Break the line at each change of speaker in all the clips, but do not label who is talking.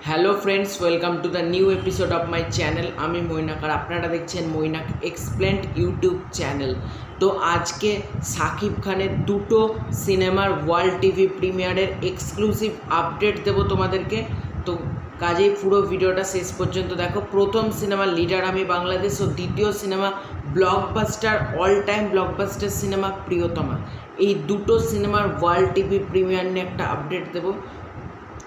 Hello friends, welcome to the new episode of my channel. আমি মৈনাক আর আপনারা দেখছেন Mainak explained YouTube channel. তো আজকে সাকিব খানের দুটো সিনেমার ওয়ার্ল্ড টিভি প্রিমিয়ারের এক্সক্লুসিভ আপডেট দেবো তোমাদেরকে। তো কাজেই পুরো ভিডিওটা শেষ পর্যন্ত দেখো। প্রথম সিনেমা লিডার আমি বাংলাদেশ ও দ্বিতীয় cinema blockbuster, all time blockbuster cinema প্রিয়তমা। এই দুটো সিনেমার ওয়ার্ল্ড টিভি প্রিমিয়ার নিয়ে একটা আপডেট দেবো।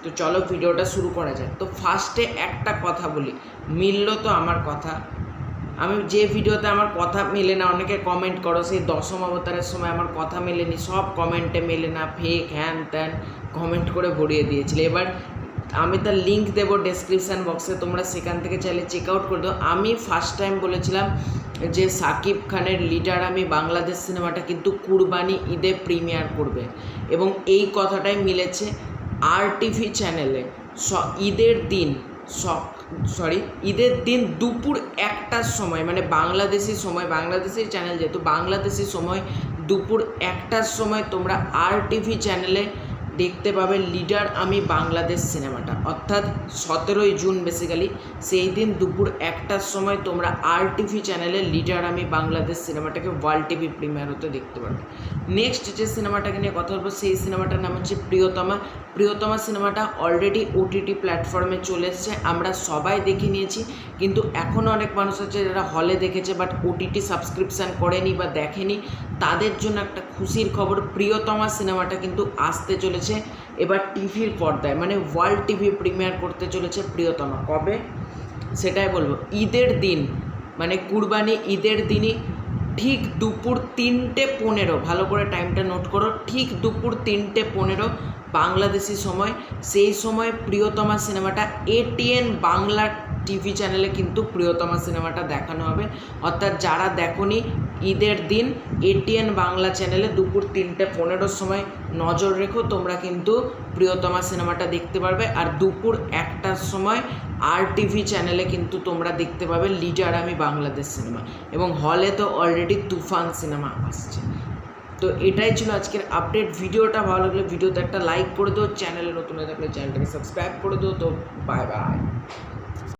তো চলো ভিডিওটা শুরু করা যাক। তো ফার্স্টে একটা কথা বলি, মিলল তো আমার কথা? আমি যে ভিডিওতে আমার কথা মেলে না, অনেকে কমেন্ট করো সেই দশম অবতারের সময় আমার কথা মেলেনি, সব কমেন্টে মেলে না, ফেক হ্যান ত্যান কমেন্ট করে ভরিয়ে দিয়েছিলে। এবার আমি তার লিঙ্ক দেবো ডেসক্রিপশান বক্সে, তোমরা সেখান থেকে চাইলে চেক আউট করে দাও। আমি ফার্স্ট টাইম বলেছিলাম যে সাকিব খানের লিডার আমি বাংলাদেশ সিনেমাটা কিন্তু কুরবানি ঈদে প্রিমিয়ার করবে, এবং এই কথাটাই মিলেছে। RTV চ্যানেলে ঈদের দিন দুপুর 1টার সময়, মানে বাংলাদেশি সময়, বাংলাদেশের চ্যানেল যেহেতু, বাংলাদেশি সময় দুপুর 1টার সময় তোমরা RTV চ্যানেলে দেখতে পাবে লিডার আমি বাংলাদেশ সিনেমাটা, অর্থাৎ 17ই জুন বেসিক্যালি। সেই দিন দুপুর 1টার সময় তোমরা RTV চ্যানেলে লিডার আমি বাংলাদেশ সিনেমাটাকে ওয়ার্ল্ড টিভি প্রিমিয়ার হতে দেখতে পাবে। নেক্সট যে সিনেমাটাকে নিয়ে কথা বলবো, সেই সিনেমাটার নাম হচ্ছে প্রিয়তমা। প্রিয়তমা সিনেমাটা অলরেডি OTT প্ল্যাটফর্মে চলে এসছে, আমরা সবাই দেখে নিয়েছি। কিন্তু এখনও অনেক মানুষ আছে যারা হলে দেখেছে বাট OTT সাবস্ক্রিপশান করেনি বা দেখেনি। তাদের জন্য একটা খুশির খবর, প্রিয়তমা সিনেমাটা কিন্তু আসতে চলেছে এবার টিভির পর্দায়, মানে ওয়ার্ল্ড টিভি প্রিমিয়ার করতে চলেছে প্রিয়তমা। কবে সেটাই বলবো, ঈদের দিন, মানে কুরবানি ঈদের দিনই, ঠিক দুপুর 3:15, ভালো করে টাইমটা নোট করো, ঠিক দুপুর 3:15 বাংলাদেশি সময়। সেই সময় প্রিয়তমা সিনেমাটা ATN বাংলা টিভি চ্যানেলে কিন্তু প্রিয়তমা সিনেমাটা দেখানো হবে। অর্থাৎ যারা দেখোনি, ঈদের দিন ATN বাংলা চ্যানেলে দুপুর 3:15 সময় নজর রেখো, তোমরা কিন্তু প্রিয়তমা সিনেমাটা দেখতে পারবে। আর দুপুর 1টার সময় RTV চ্যানেলে কিন্তু তোমরা দেখতে পাবে লিডার আমি বাংলাদেশ সিনেমা, এবং হলে তো অলরেডি তুফান সিনেমা আসছে। তো এটাই ছিল আজকের আপডেট। ভিডিওটা ভালো লাগলে ভিডিওতে একটা লাইক করে দিও, চ্যানেলে নতুন হয়ে থাকলে চ্যানেলটাকে সাবস্ক্রাইব করে দিও। তো বাই বাই।